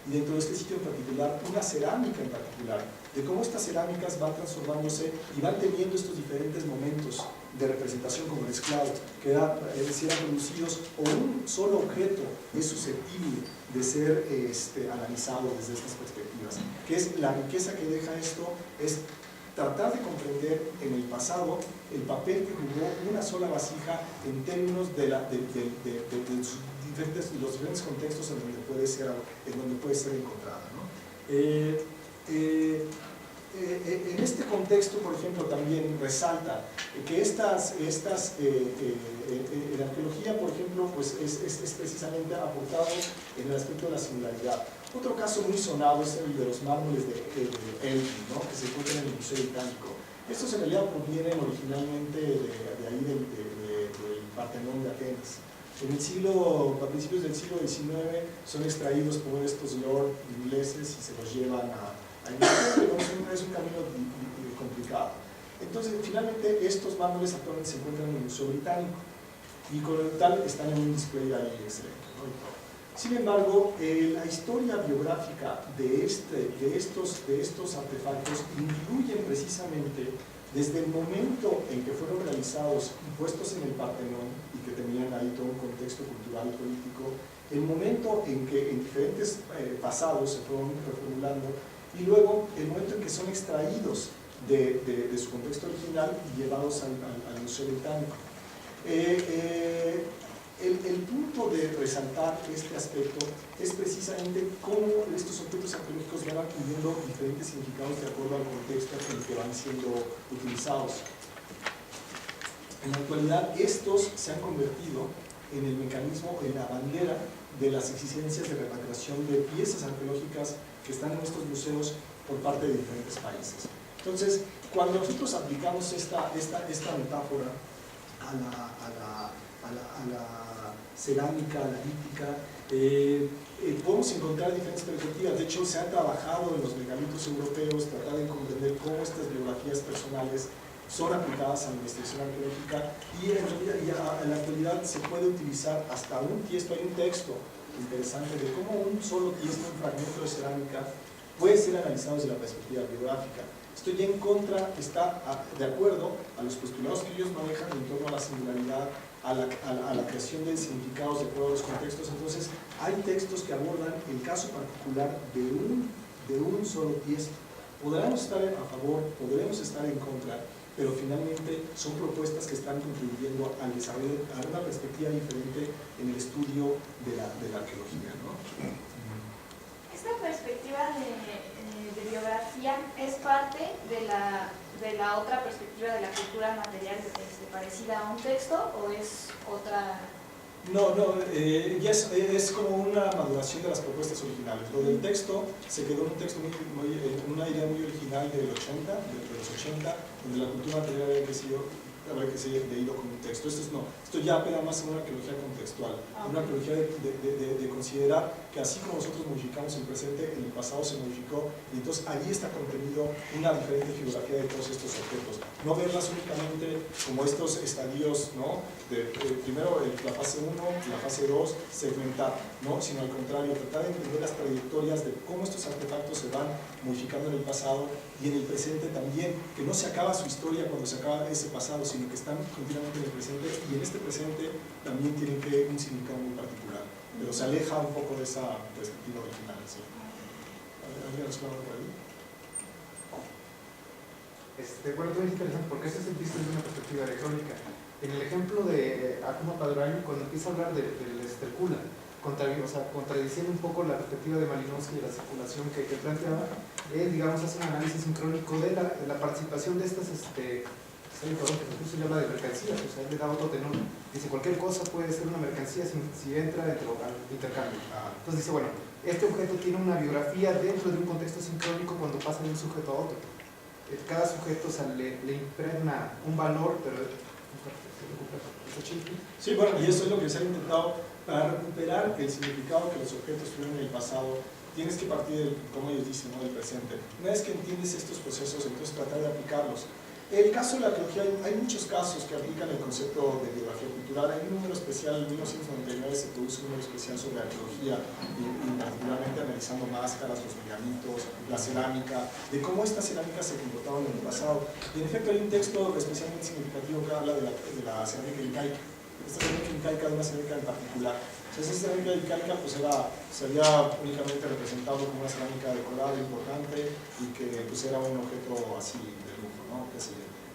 y dentro de este sitio en particular, una cerámica en particular, de cómo estas cerámicas van transformándose y van teniendo estos diferentes momentos de representación como el esclavo, que eran producidos o un solo objeto es susceptible de ser analizado desde estas perspectivas, que es la riqueza que deja esto, es tratar de comprender en el pasado el papel que jugó una sola vasija en términos de los diferentes contextos en donde puede ser encontrada, ¿no? En este contexto, por ejemplo, también resalta que la arqueología, por ejemplo, pues es precisamente aportado en el aspecto de la singularidad. Otro caso muy sonado es el de los mármoles de Elgin, ¿no?, que se encuentran en el Museo Británico. Estos en realidad provienen originalmente de ahí del Partenón de Atenas. A principios del siglo XIX son extraídos por estos lords ingleses y se los llevan a Inglaterra. Es un camino complicado. Entonces, finalmente, estos mármoles actualmente se encuentran en el Museo Británico y con el tal están en un display ahí excelente, ¿no? Sin embargo, la historia biográfica de estos artefactos incluyen precisamente desde el momento en que fueron realizados y puestos en el Partenón y que tenían ahí todo un contexto cultural y político, el momento en que en diferentes pasados se fueron reformulando y luego el momento en que son extraídos de su contexto original y llevados al Museo Británico. El punto de resaltar este aspecto es precisamente cómo estos objetos arqueológicos van adquiriendo diferentes significados de acuerdo al contexto en el que van siendo utilizados. En la actualidad, estos se han convertido en el mecanismo, en la bandera de las exigencias de repatriación de piezas arqueológicas que están en nuestros museos por parte de diferentes países. Entonces, cuando nosotros aplicamos esta metáfora a la cerámica, a la lítica, podemos encontrar diferentes perspectivas. De hecho, se ha trabajado en los megalitos europeos, tratar de comprender cómo estas biografías personales son aplicadas a la investigación arqueológica y en la actualidad se puede utilizar hasta un tiesto. Hay un texto interesante de cómo un solo tiesto, un fragmento de cerámica, puede ser analizado desde la perspectiva biográfica. Esto ya está de acuerdo a los postulados que ellos manejan en torno a la singularidad, a la creación de significados de acuerdo a los contextos. Entonces, hay textos que abordan el caso particular de un solo tiesto. Podremos estar a favor, podremos estar en contra, pero finalmente son propuestas que están contribuyendo al desarrollo, a una perspectiva diferente en el estudio de la arqueología, ¿no? Esta perspectiva de biografía es parte de la otra perspectiva de la cultura material parecida a un texto, ¿o es otra? No, ya es como una maduración de las propuestas originales. Lo del texto se quedó en un texto una idea muy original de los 80, donde la cultura material habrá que ser leído como un texto. Esto ya apela más a una arqueología contextual, una arqueología de considerar que así como nosotros modificamos el presente, en el pasado se modificó, y entonces allí está contenido una diferente geografía de todos estos objetos. No verlas únicamente como estos estadios, ¿no?, primero la fase 1, la fase 2, segmentar, ¿no?, sino al contrario, tratar de entender las trayectorias de cómo estos artefactos se van modificando en el pasado y en el presente también, que no se acaba su historia cuando se acaba ese pasado, sino que están continuamente en el presente, y en este presente también tienen un significado muy particular, pero se aleja un poco de esa perspectiva original, ¿sí? ¿Alguien nos puede por ahí? Bueno, es interesante porque este es visto desde una perspectiva electrónica. En el ejemplo de Akuma Padraño, cuando empieza a hablar del Estercula, contradiciendo un poco la perspectiva de Malinowski de la circulación que planteaba, digamos, hace un análisis sincrónico de la participación de estas que incluso se llama de mercancías, o sea, él le da otro tenor. Dice, cualquier cosa puede ser una mercancía si entra dentro del intercambio. Entonces dice, bueno, este objeto tiene una biografía dentro de un contexto sincrónico cuando pasa de un sujeto a otro. Cada sujeto, o sea, le impregna un valor, pero... Sí, bueno, y eso es lo que se ha intentado para recuperar el significado que los objetos tuvieron en el pasado. Tienes que partir, como ellos dicen, ¿no?, del presente. Una vez que entiendes estos procesos, entonces tratar de aplicarlos. El caso de la arqueología, hay muchos casos que aplican el concepto de biografía cultural. Hay un número especial, en 1999 se produce un número especial sobre arqueología y particularmente analizando máscaras, los megalitos, la cerámica, de cómo estas cerámicas se comportaban en el pasado. Y en efecto hay un texto especialmente significativo que habla de la cerámica incaica. Esta cerámica incaica de una cerámica en particular. O sea, esa cerámica incaica pues se había únicamente representado como una cerámica decorada importante y que pues era un objeto así de lujo, ¿no?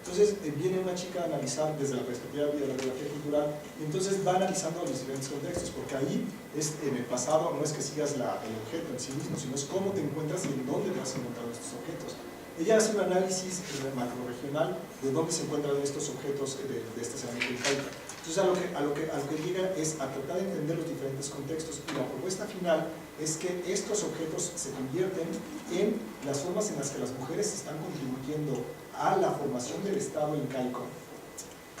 Entonces viene una chica a analizar desde la perspectiva de la biografía cultural y entonces va analizando los diferentes contextos, porque ahí en el pasado no es que sigas el objeto en sí mismo, sino es cómo te encuentras y en dónde te vas a encontrar estos objetos. Ella hace un análisis macroregional de dónde se encuentran estos objetos de esta cerámica incaica. Entonces a lo que llega es a tratar de entender los diferentes contextos, y la propuesta final es que estos objetos se convierten en las formas en las que las mujeres están contribuyendo a la formación del Estado incaico.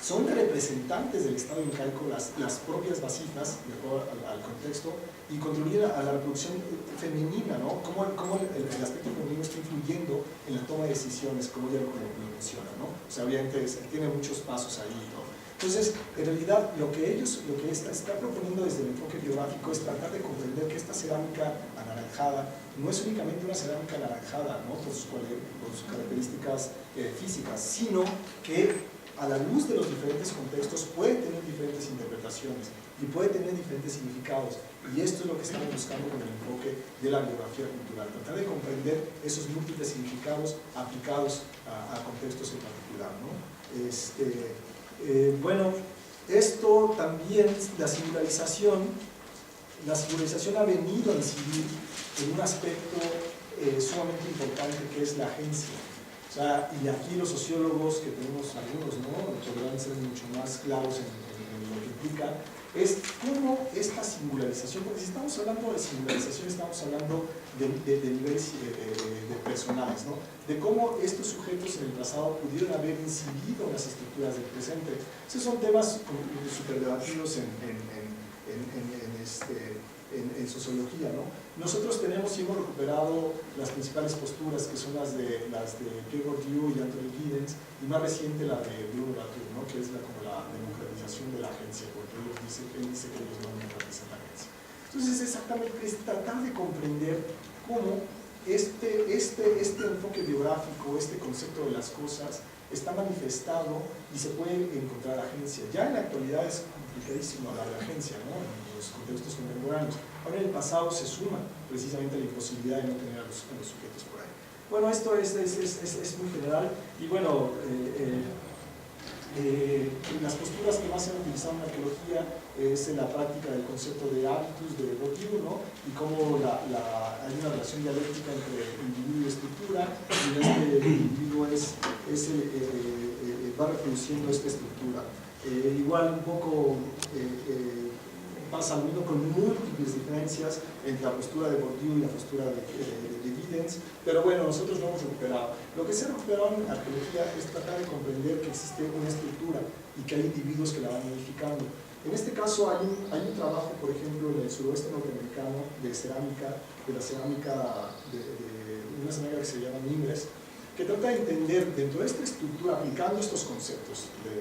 Son representantes del Estado incaico las propias vasijas, de acuerdo al contexto, y contribuyen a la reproducción femenina, ¿no? Cómo el aspecto femenino está influyendo en la toma de decisiones, como ella lo menciona, ¿no? O sea, obviamente tiene muchos pasos ahí, ¿no? Entonces, en realidad, lo que está proponiendo desde el enfoque biográfico es tratar de comprender que esta cerámica anaranjada no es únicamente una cerámica anaranjada, ¿no? por sus características físicas, sino que a la luz de los diferentes contextos puede tener diferentes interpretaciones y puede tener diferentes significados, y esto es lo que estamos buscando con el enfoque de la biografía cultural, tratar de comprender esos múltiples significados aplicados a contextos en particular, ¿no? Bueno, esto también, la singularización ha venido a incidir en un aspecto sumamente importante que es la agencia. O sea, y aquí los sociólogos, que tenemos algunos, ¿no?, podrán ser mucho más claros en lo que implica, es cómo esta singularización, porque si estamos hablando de singularización, estamos hablando de niveles personales, ¿no?, de cómo estos sujetos en el pasado pudieron haber incidido en las estructuras del presente. Esos son temas súper debatidos en sociología, ¿no? Nosotros tenemos y hemos recuperado las principales posturas, que son las de Pierre Bourdieu y Anthony Giddens, y más reciente la de Bruno Latour, ¿no?, que es como la democratización de la agencia, porque él dice que ellos no democratizan la agencia. Entonces, exactamente, es tratar de comprender cómo este enfoque biográfico, este concepto de las cosas, está manifestado y se puede encontrar agencia. Ya en la actualidad es complicadísimo hablar de agencia, ¿no?, en los contextos contemporáneos. Ahora en el pasado se suma precisamente la imposibilidad de no tener a los sujetos por ahí. Bueno, esto es muy general, y bueno, las posturas que más se han utilizado en la arqueología es en la práctica del concepto de habitus de Bourdieu, ¿no?, y cómo hay una relación dialéctica entre individuo y estructura, y este individuo va reproduciendo esta estructura. Igual un poco pasa lo mismo, con múltiples diferencias entre la postura de Bourdieu y la postura de Giddens, pero bueno, nosotros lo hemos recuperado. Lo que se ha recuperado en arqueología es tratar de comprender que existe una estructura y que hay individuos que la van modificando. En este caso hay un trabajo, por ejemplo, en el suroeste norteamericano de cerámica, de una cerámica que se llama Nimbres, que trata de entender dentro de esta estructura, aplicando estos conceptos de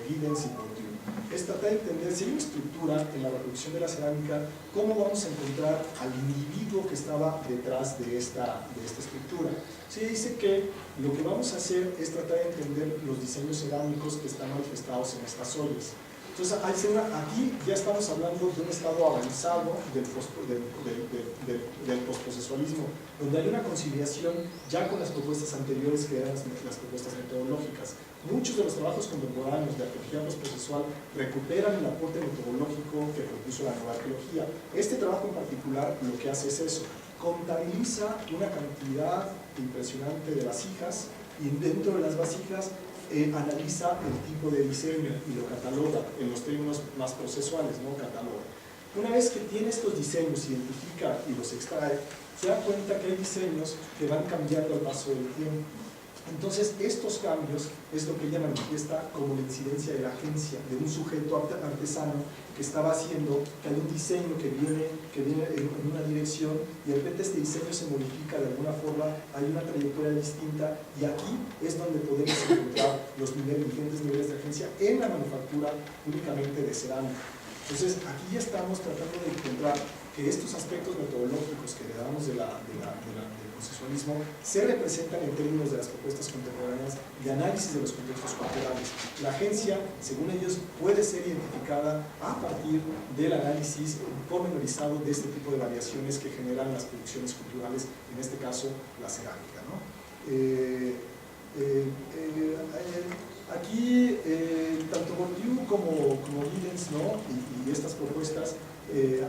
Giddens y Bourdieu, es tratar de entender si hay una estructura en la reproducción de la cerámica, cómo vamos a encontrar al individuo que estaba detrás de esta estructura. Se dice que lo que vamos a hacer es tratar de entender los diseños cerámicos que están manifestados en estas ollas. Entonces, aquí ya estamos hablando de un estado avanzado del posprocesualismo, donde hay una conciliación ya con las propuestas anteriores, que eran las propuestas metodológicas. Muchos de los trabajos contemporáneos de arqueología postprocesual recuperan el aporte metodológico que propuso la nueva arqueología. Este trabajo en particular lo que hace es eso: contabiliza una cantidad impresionante de vasijas, y dentro de las vasijas analiza el tipo de diseño y lo cataloga en los términos más procesuales, ¿no? Cataloga. Una vez que tiene estos diseños, identifica y los extrae, se da cuenta que hay diseños que van cambiando al paso del tiempo. Entonces, estos cambios es lo que ella manifiesta como la incidencia de la agencia, de un sujeto artesano que estaba haciendo, que hay un diseño que viene en una dirección y de repente este diseño se modifica de alguna forma, hay una trayectoria distinta y aquí es donde podemos encontrar los diferentes niveles de agencia en la manufactura únicamente de cerámica. Entonces, aquí ya estamos tratando de encontrar que estos aspectos metodológicos que heredamos del procesualismo se representan en términos de las propuestas contemporáneas de análisis de los contextos culturales. La agencia, según ellos, puede ser identificada a partir del análisis pormenorizado de este tipo de variaciones que generan las producciones culturales, en este caso la cerámica, ¿no? Aquí, tanto Bourdieu como Giddens, ¿no? y estas propuestas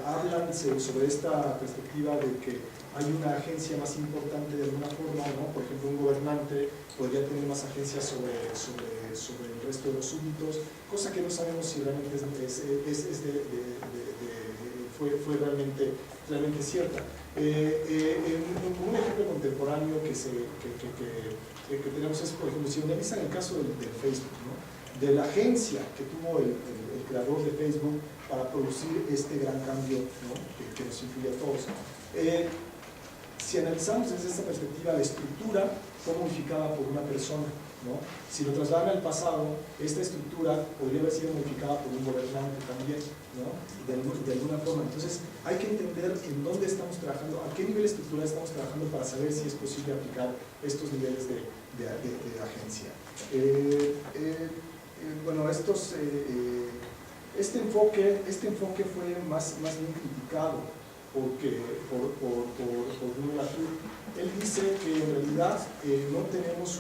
hablan sobre esta perspectiva de que hay una agencia más importante de alguna forma, ¿no? Por ejemplo, un gobernante podría tener más agencia sobre el resto de los súbditos, cosa que no sabemos si realmente fue realmente cierta. Un ejemplo contemporáneo que tenemos es, por ejemplo, si analizan el caso del Facebook, ¿no? De la agencia que tuvo el creador de Facebook para producir este gran cambio, ¿no? que nos influye a todos. Si analizamos desde esta perspectiva, la estructura fue modificada por una persona, ¿no? Si lo trasladan al pasado, esta estructura podría haber sido modificada por un gobernante también, ¿no? de alguna forma. Entonces, hay que entender en dónde estamos trabajando, a qué nivel estructural estamos trabajando para saber si es posible aplicar estos niveles de agencia. Bueno, este enfoque fue más bien criticado por Bruno Latour. Él dice que en realidad no tenemos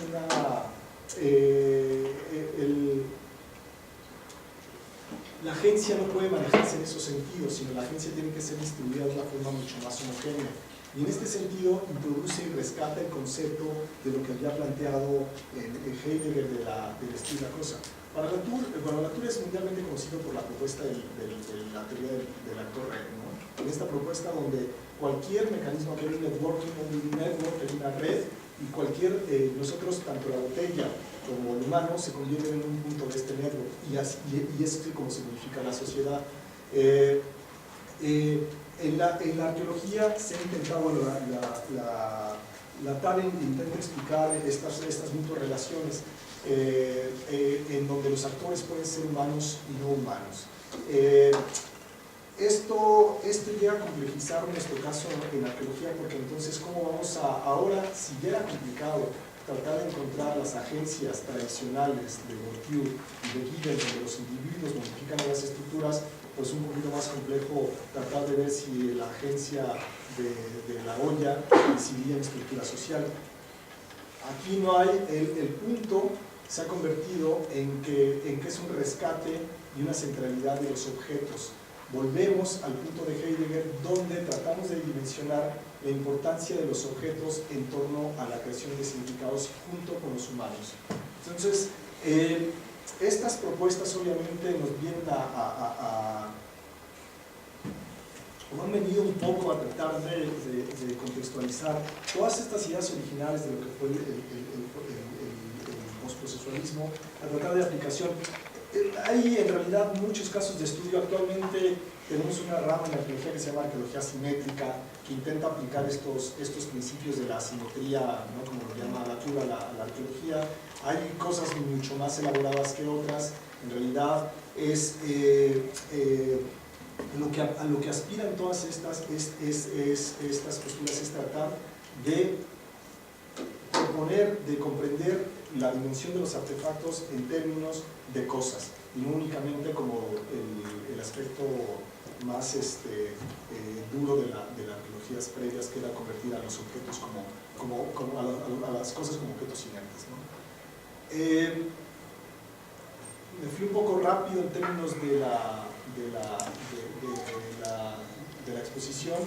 la agencia no puede manejarse en esos sentidos, sino la agencia tiene que ser distribuida de una forma mucho más homogénea. Y en este sentido introduce y rescata el concepto de lo que había planteado Heidegger del estilo de la cosa. Para Latour es mundialmente conocido por la propuesta de la teoría del actor red, ¿no? En esta propuesta donde cualquier mecanismo que hay un networking, hay una red, y nosotros, tanto la botella como el humano, se convierten en un punto de este network, y es como se modifica la sociedad. En la arqueología se ha intentado, la TAREN intenta explicar estas mutuas relaciones en donde los actores pueden ser humanos y no humanos. Esto llega a complejizar nuestro caso en arqueología, porque entonces ¿cómo vamos ahora, si ya era complicado tratar de encontrar las agencias tradicionales de Bourdieu y de Giddens, donde los individuos modifican las estructuras, pues un poquito más complejo tratar de ver si la agencia de la olla incidía en estructura social. Aquí no hay, el punto se ha convertido en que es un rescate y una centralidad de los objetos. Volvemos al punto de Heidegger, donde tratamos de dimensionar la importancia de los objetos en torno a la creación de significados junto con los humanos. Entonces, estas propuestas obviamente nos vienen o han venido un poco a tratar de contextualizar todas estas ideas originales de lo que fue el postprocesualismo, a tratar de aplicación. Hay en realidad muchos casos de estudio. Actualmente tenemos una rama en la arqueología que se llama arqueología simétrica, que intenta aplicar estos principios de la simetría, ¿no? Como lo llama Latour, a la arqueología. Hay cosas mucho más elaboradas que otras. En realidad a lo que aspiran todas estas posturas es tratar de proponer, de comprender la dimensión de los artefactos en términos de cosas, y no únicamente como el aspecto más duro de las arqueologías previas, que era convertir a los objetos a las cosas como objetos inertes, ¿no? Me fui un poco rápido en términos de la exposición.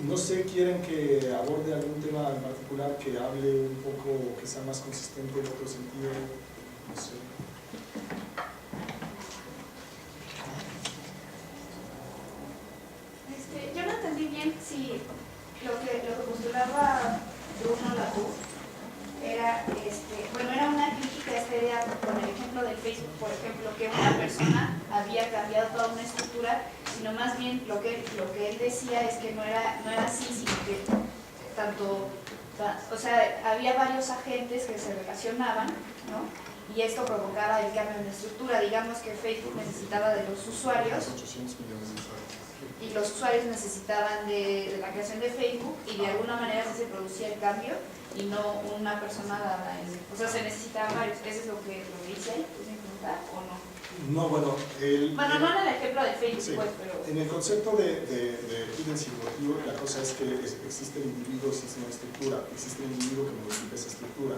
No sé, ¿quieren que aborde algún tema en particular que hable un poco, que sea más consistente en otro sentido? No sé. Yo no entendí bien si lo que postulaba Bruno Latour era, bueno, era una crítica a esta idea con el ejemplo del Facebook, por ejemplo, que una persona había cambiado toda una estructura, sino más bien lo que él decía es que no era así, sino que o sea, había varios agentes que se relacionaban, ¿no? Y esto provocaba el cambio en la estructura. Digamos que Facebook necesitaba de los usuarios, 800 millones de usuarios. y los usuarios necesitaban de la creación de Facebook, y de alguna manera así se producía el cambio y no una persona dada en... O sea, se necesitaban varios. ¿Eso es lo que dice ahí? ¿Es mi pregunta o no? No, bueno, Bueno, no en el ejemplo de Facebook, sí, pues, pero... en el concepto de hidden significativo, la cosa es que existe el individuo, existe una estructura, existe el individuo que modifica esa estructura.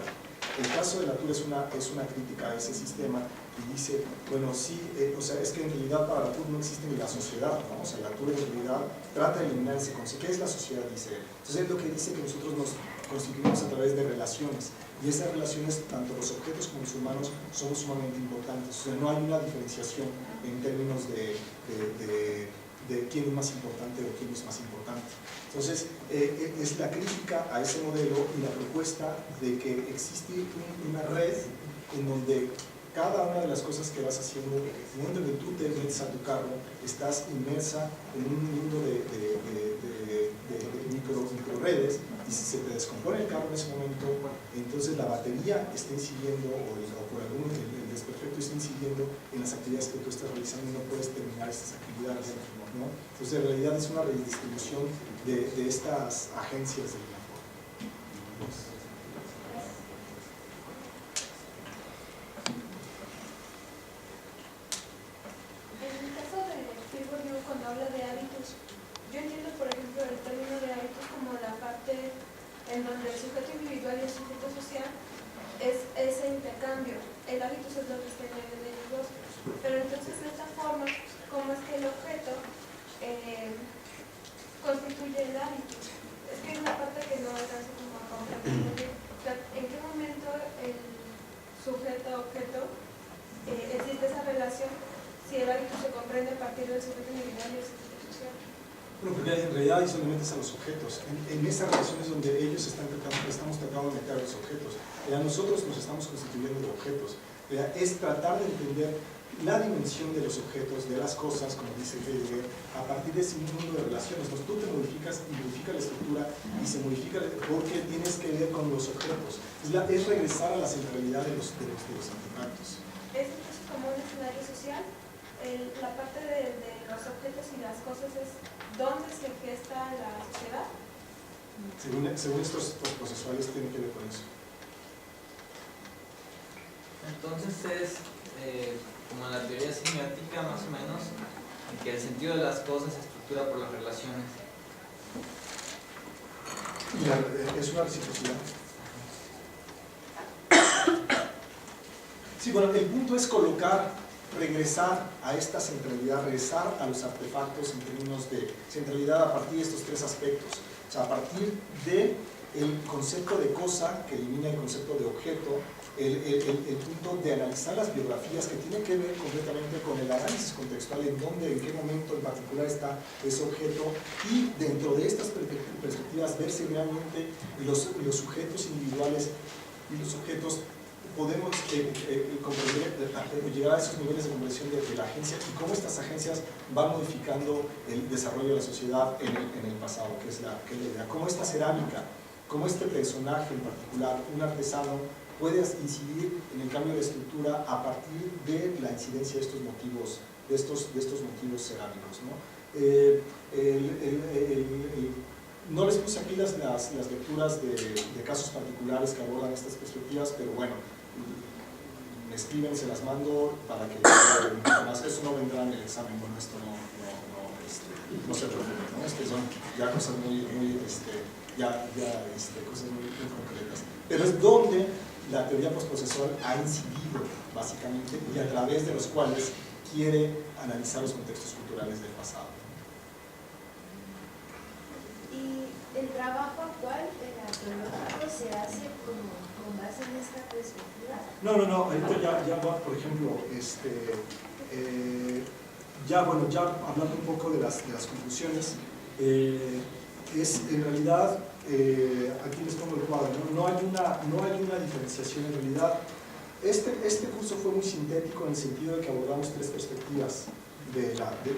El caso de la TUR es una crítica a ese sistema y dice, bueno, sí, o sea, es que en realidad para la TUR no existe ni la sociedad, ¿no? O sea, la TUR en realidad trata de eliminar ese concepto. ¿Qué es la sociedad? Dice él. Entonces, es lo que dice que nosotros nos constituimos a través de relaciones. Y esas relaciones, tanto los objetos como los humanos, son sumamente importantes. O sea, no hay una diferenciación en términos de quién es más importante o quién es más importante. Entonces, es la crítica a ese modelo y la propuesta de que existe una red en donde cada una de las cosas que vas haciendo, en el momento en que tú te metes a tu carro, estás inmersa en un mundo de microredes, y si se te descompone el carro en ese momento, entonces la batería está incidiendo, o por algún el desperfecto está incidiendo en las actividades que tú estás realizando y no puedes terminar estas actividades, ¿no? Entonces, en realidad es una redistribución de estas agencias de la forma. Cuando habla de hábitos, yo entiendo, por ejemplo, el término de hábitos como la parte en donde el sujeto individual y el sujeto social es ese intercambio. El hábitos es lo que está en medio de ellos dos. Pero entonces, de esta forma, ¿cómo es que el objeto constituye el hábito? Es que es una parte que no alcanzo como a comprender. O sea, ¿en qué momento el sujeto-objeto existe esa relación? Si el hábito se comprende a partir del sujeto individual y el sujeto social. Bueno, porque en realidad hay solamente a los objetos. En esas relaciones donde ellos estamos tratando de meter a los objetos. Nosotros nos estamos constituyendo de objetos. Es tratar de entender la dimensión de los objetos, de las cosas, como dice Heidegger, a partir de ese mundo de relaciones. Tú te modificas y modifica la estructura y se modifica porque tienes que ver con los objetos. Es regresar a la centralidad de los artefactos. ¿Es entonces como un escenario social? La parte de los objetos y las cosas es dónde se gesta la sociedad. Según estos procesuales tiene que ver con eso. Entonces es como la teoría semiótica más o menos, en que el sentido de las cosas se estructura por las relaciones. Es una reciprocidad. Sí, bueno, el punto es regresar a esta centralidad, regresar a los artefactos en términos de centralidad a partir de estos tres aspectos. O sea, a partir del concepto de cosa, que elimina el concepto de objeto, el punto de analizar las biografías, que tiene que ver completamente con el análisis contextual, en dónde, en qué momento en particular está ese objeto, y dentro de estas perspectivas verse realmente los sujetos individuales y los objetos. Podemos llegar a esos niveles de comprensión de la agencia y cómo estas agencias van modificando el desarrollo de la sociedad en el pasado, que es la idea. Cómo esta cerámica, cómo este personaje en particular, un artesano, puede incidir en el cambio de estructura a partir de la incidencia de estos motivos, de estos motivos cerámicos, ¿no? No les puse aquí las lecturas de casos particulares que abordan estas perspectivas, pero bueno, me escriben, se las mando para que más. Eso no vendrá en el examen, bueno, esto no se preocupe, ¿no? Son ya cosas muy cosas muy concretas. Pero es donde la teoría postprocesual ha incidido, básicamente, y a través de los cuales quiere analizar los contextos culturales del pasado. ¿Y el trabajo actual arqueológico se hace con base en esta perspectiva? No, ahorita ya va, por ejemplo, ya hablando un poco de las conclusiones, es en realidad, aquí les pongo el cuadro, no hay una diferenciación en realidad. Este curso fue muy sintético en el sentido de que abordamos tres perspectivas de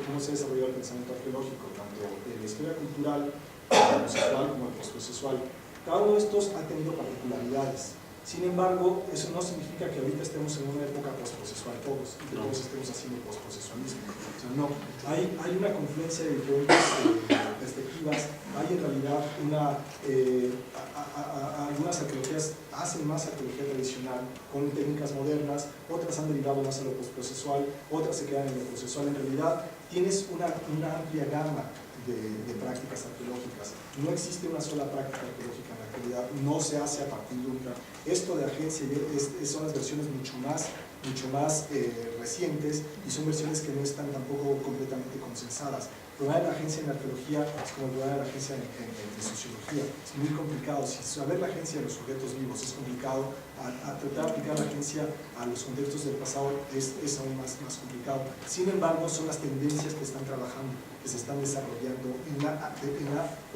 cómo se desarrolló el pensamiento arqueológico, tanto la historia cultural, el procesual como el postprocesual. Cada uno de estos ha tenido particularidades. Sin embargo, eso no significa que ahorita estemos en una época postprocesual todos y que todos estemos haciendo postprocesualismo. O sea, no, hay una confluencia de diferentes perspectivas. Hay en realidad algunas arqueologías hacen más arqueología tradicional con técnicas modernas, otras han derivado más a lo postprocesual, otras se quedan en lo procesual. En realidad tienes una amplia gama de prácticas arqueológicas. No existe una sola práctica arqueológica en la actualidad, no se hace a partir de una. Esto de agencia son las versiones mucho más recientes y son versiones que no están tampoco completamente consensadas. El problema de la agencia en arqueología es como el problema de la agencia en sociología. Es muy complicado. Si saber la agencia de los sujetos vivos es complicado, a tratar de aplicar la agencia a los contextos del pasado es aún más complicado. Sin embargo, son las tendencias que están trabajando, que se están desarrollando en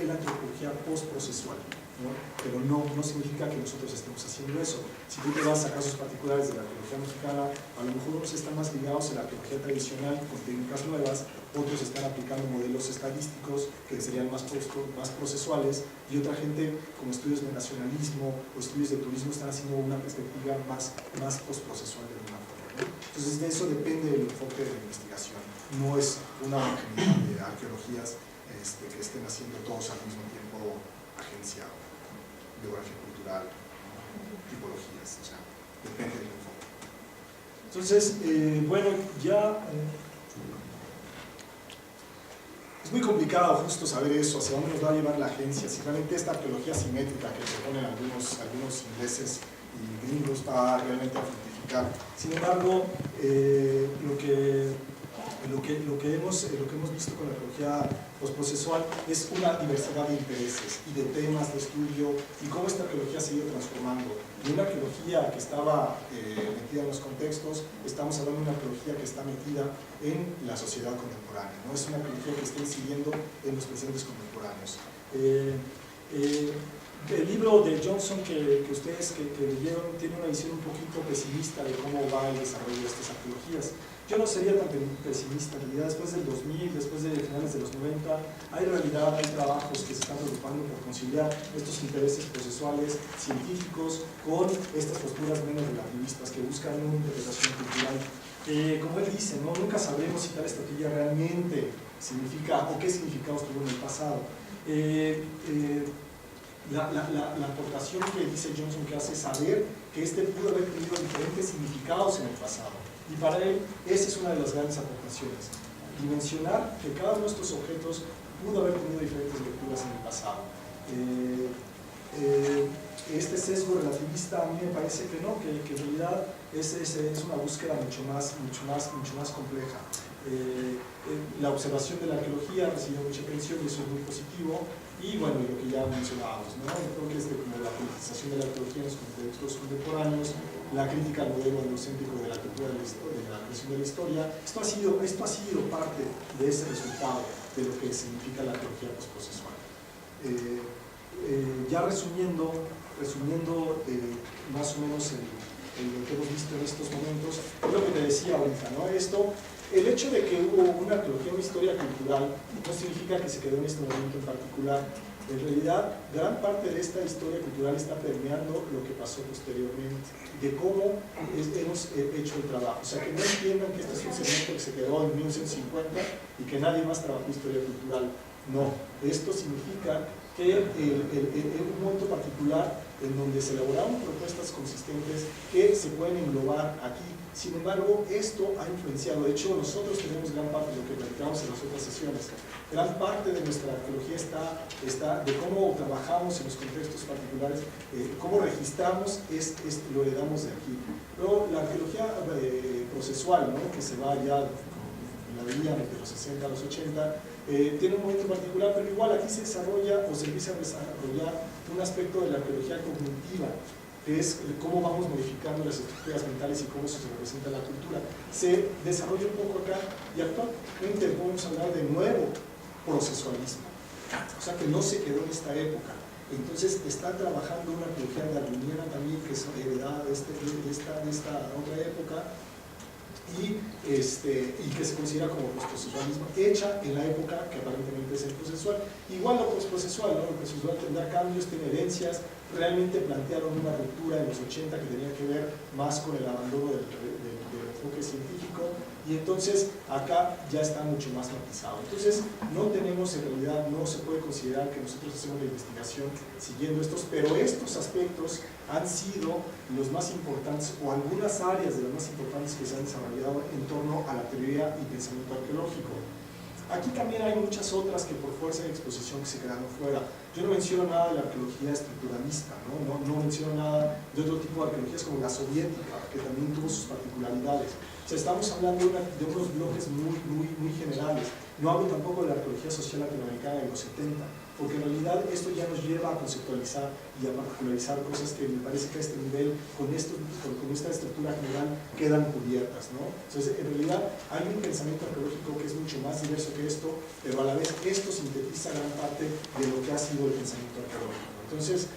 la antropología postprocesual, ¿no? Pero no significa que nosotros estemos haciendo eso. Si tú te vas a casos particulares de la arqueología mexicana, a lo mejor unos están más ligados a la arqueología tradicional con técnicas nuevas, otros están aplicando modelos estadísticos que serían más procesuales, y otra gente con estudios de nacionalismo o estudios de turismo están haciendo una perspectiva más postprocesual de alguna forma, ¿no? Entonces de eso depende el enfoque de la investigación. No es una homogeneidad de arqueologías que estén haciendo todos al mismo tiempo agencia, biografía cultural, tipologías, o sea, depende del enfoque. Entonces, bueno, ya es muy complicado justo saber eso, hacia dónde nos va a llevar la agencia, si realmente esta arqueología simétrica que proponen algunos ingleses y gringos va realmente a fructificar. Sin embargo, lo que hemos visto con la arqueología postprocesual es una diversidad de intereses y de temas de estudio y cómo esta arqueología se ha ido transformando. De una arqueología que estaba metida en los contextos, estamos hablando de una arqueología que está metida en la sociedad contemporánea, ¿no? Es una arqueología que está incidiendo en los presentes contemporáneos. El libro de Johnson que ustedes que leyeron tiene una visión un poquito pesimista de cómo va el desarrollo de estas arqueologías. Yo no sería tan pesimista. En realidad, después del 2000, después de finales de los 90, hay trabajos que se están preocupando por conciliar estos intereses procesuales científicos con estas posturas menos relativistas que buscan una interpretación cultural. Como él dice, ¿no? Nunca sabremos si tal estrategia realmente significa o qué significados tuvo en el pasado. La aportación que dice Johnson que hace saber que pudo haber tenido diferentes significados en el pasado. Y para él, esa es una de las grandes aportaciones. Dimensionar que cada uno de estos objetos pudo haber tenido diferentes lecturas en el pasado. Este sesgo relativista a mí me parece que no, que en realidad es una búsqueda mucho más compleja. La observación de la arqueología ha recibido mucha atención y eso es muy positivo. Y bueno, lo que ya mencionábamos, ¿no? Creo que es como la politización de la arqueología en los contextos contemporáneos, la crítica al modelo androcéntrico de la cultura de la historia, de la creación de la historia. Esto ha sido parte de ese resultado de lo que significa la arqueología postprocesual. Ya resumiendo más o menos lo que hemos visto en estos momentos, es lo que te decía ahorita, ¿no? El hecho de que hubo una arqueología, una historia cultural, no significa que se quedó en este momento en particular. En realidad, gran parte de esta historia cultural está permeando lo que pasó posteriormente, de cómo hemos hecho el trabajo. O sea, que no entiendan que este es un segmento que se quedó en 1950 y que nadie más trabajó historia cultural. No, esto significa que un momento particular en donde se elaboraron propuestas consistentes que se pueden englobar aquí. Sin embargo, esto ha influenciado. De hecho, nosotros tenemos gran parte de lo que platicamos en las otras sesiones. Gran parte de nuestra arqueología está de cómo trabajamos en los contextos particulares, cómo registramos, lo heredamos de aquí. Luego, la arqueología procesual, ¿no? Que se va ya en la avenida de los 60 a los 80, tiene un momento particular, pero igual aquí se desarrolla o se empieza a desarrollar un aspecto de la arqueología cognitiva, que es cómo vamos modificando las estructuras mentales y cómo se representa la cultura. Se desarrolla un poco acá y actualmente podemos hablar de nuevo procesualismo. O sea que no se quedó en esta época. Entonces está trabajando una arqueología darwiniana también, que es heredada de esta otra época, y que se considera como postprocesualismo, hecha en la época que aparentemente es el procesual. Igual lo postprocesual, ¿no? El procesual tendrá cambios, tiene herencias. Realmente plantearon una ruptura en los 80 que tenía que ver más con el abandono del enfoque científico, y entonces acá ya está mucho más matizado. Entonces no tenemos, en realidad no se puede considerar que nosotros hacemos la investigación siguiendo estos, pero estos aspectos han sido los más importantes, o algunas áreas de las más importantes que se han desarrollado en torno a la teoría y pensamiento arqueológico. Aquí también hay muchas otras que por fuerza de exposición que se quedaron fuera. Yo no menciono nada de la arqueología estructuralista, no menciono nada de otro tipo de arqueologías como la soviética, que también tuvo sus particularidades. O sea, estamos hablando de unos bloques muy generales. No hablo tampoco de la arqueología social latinoamericana de los 70, porque en realidad esto ya nos lleva a conceptualizar y a particularizar cosas que me parece que a este nivel, con esta estructura general, quedan cubiertas, ¿no? Entonces, en realidad hay un pensamiento arqueológico que es mucho más diverso que esto, pero a la vez esto sintetiza gran parte de lo que ha sido el pensamiento arqueológico. Entonces,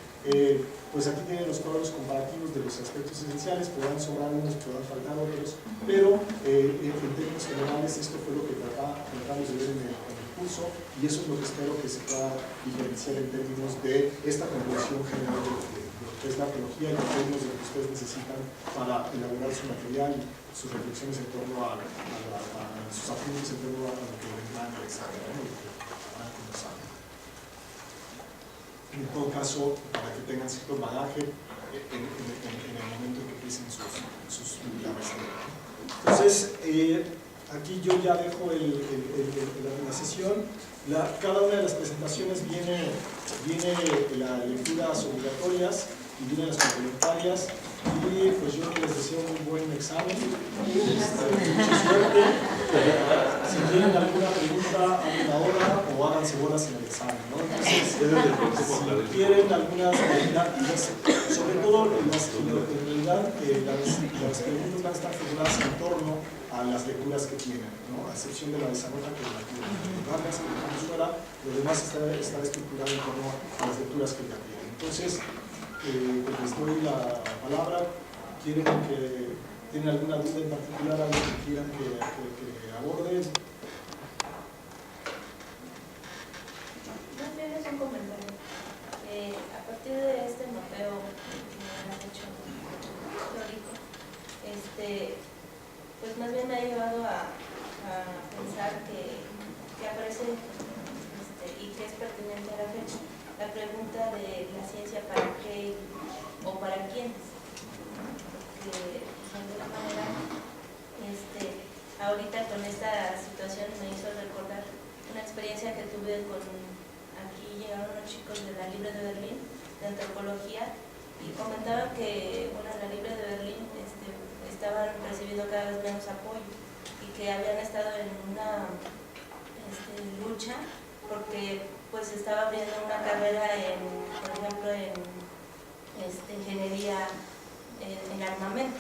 pues aquí tienen los cuadros comparativos de los aspectos esenciales, podrán sobrar unos, podrán faltar otros, pero en términos generales esto fue lo que tratamos de ver en el curso, y eso es lo que espero que se pueda diferenciar en términos de esta comprensión general de lo que es la arqueología y en términos de lo que ustedes necesitan para elaborar su material y sus reflexiones en torno a sus apuntes en torno a lo que vendrán al examen, ¿no? Lo que van a conversar. En todo caso, para que tengan cierto bagaje en el momento en que empiecen la maestría. Entonces, aquí yo ya dejo la sesión. Cada una de las presentaciones viene las lecturas obligatorias y vienen las complementarias, y pues yo les deseo un buen examen, mucha suerte. Si tienen alguna pregunta, hablen ahora o háganse bolas en el examen, ¿no? Entonces, si quieren algunas, sobre todo en realidad las preguntas van a estar figuradas en torno a las lecturas que tienen, ¿no? A excepción de la desarrolla que la fuera, lo demás está estructurado en torno a las lecturas que ya tienen. Entonces, les doy la palabra. ¿Tienen alguna duda en particular, algo que quieran que aborde? Más bien es un comentario. A partir de este mapeo que me has hecho teórico, pues más bien me ha llevado a pensar que aparece y que es pertinente a la fecha la pregunta de la ciencia para qué o para quiénes. Porque de alguna manera ahorita con esta situación me hizo recordar una experiencia que tuve con, aquí llegaron unos chicos de la Libre de Berlín de antropología y comentaban que la Libre de Berlín estaban recibiendo cada vez menos apoyo y que habían estado en una lucha porque pues estaba abriendo una carrera por ejemplo en ingeniería en armamento,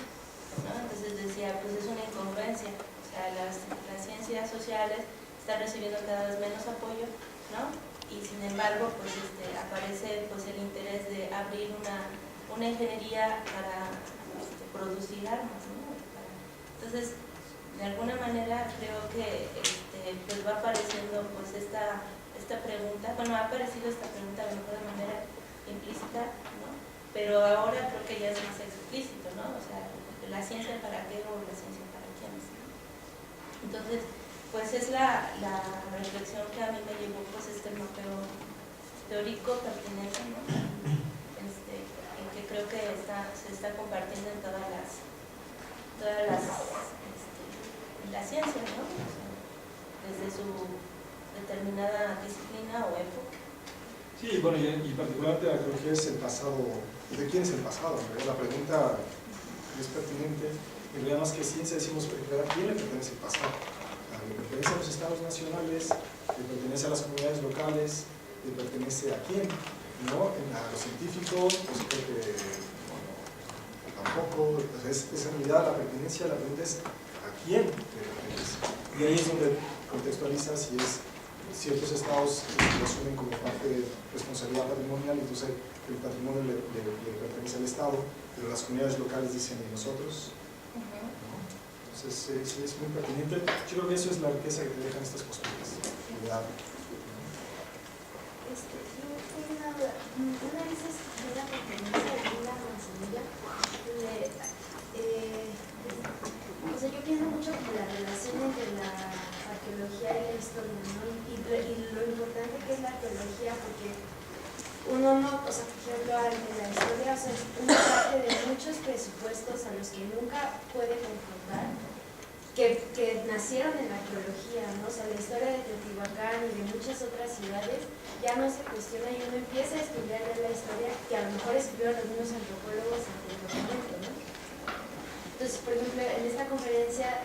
¿no? Entonces decía, pues es una incongruencia, o sea, las ciencias sociales están recibiendo cada vez menos apoyo, ¿no? Y sin embargo pues aparece pues el interés de abrir una ingeniería para producir armas, ¿no? Entonces, de alguna manera creo que pues va apareciendo pues esta pregunta, bueno, ha aparecido esta pregunta a lo mejor de manera implícita, ¿no? Pero ahora creo que ya es más explícito, ¿no? O sea, la ciencia para qué o la ciencia para quiénes, ¿no? Entonces, pues es la reflexión que a mí me llevó pues mapeo teórico pertinente, ¿no? Que creo que se está compartiendo en todas las la ciencia, ¿no? O sea, desde su determinada disciplina o época. Sí, bueno, y particularmente la arqueología es el pasado. ¿De quién es el pasado? La pregunta es pertinente. En realidad, más que ciencia, decimos ¿a quién le pertenece el pasado? ¿Le pertenece a los estados nacionales? ¿Le pertenece a las comunidades locales? ¿Le pertenece a quién? ¿No? A los científicos, pues creo que tampoco. Entonces, en realidad la pertenencia, la pregunta es ¿a quién le pertenece? Y ahí es donde contextualiza si es ciertos estados que lo asumen como parte propiedad patrimonial, entonces el patrimonio le pertenece al Estado, pero las comunidades locales dicen ¿y nosotros? ¿No? Entonces sí, es muy pertinente. Yo creo que eso es la riqueza que te dejan estas posturas. Cuidado. Una vez en una conferencia de una Manzanilla, o sea, yo pienso mucho como la relación entre la arqueología y la historia, ¿no? Y lo importante que es la arqueología, porque uno no, o sea, por ejemplo, en la historia, o sea, uno parte de muchos presupuestos a los que nunca puede confrontar, que nacieron en la arqueología, ¿no? O sea, la historia de Teotihuacán y de muchas otras ciudades ya no se cuestiona y uno empieza a estudiar ya la historia que a lo mejor escribieron algunos antropólogos anteriormente, ¿no? Entonces, por ejemplo, en esta conferencia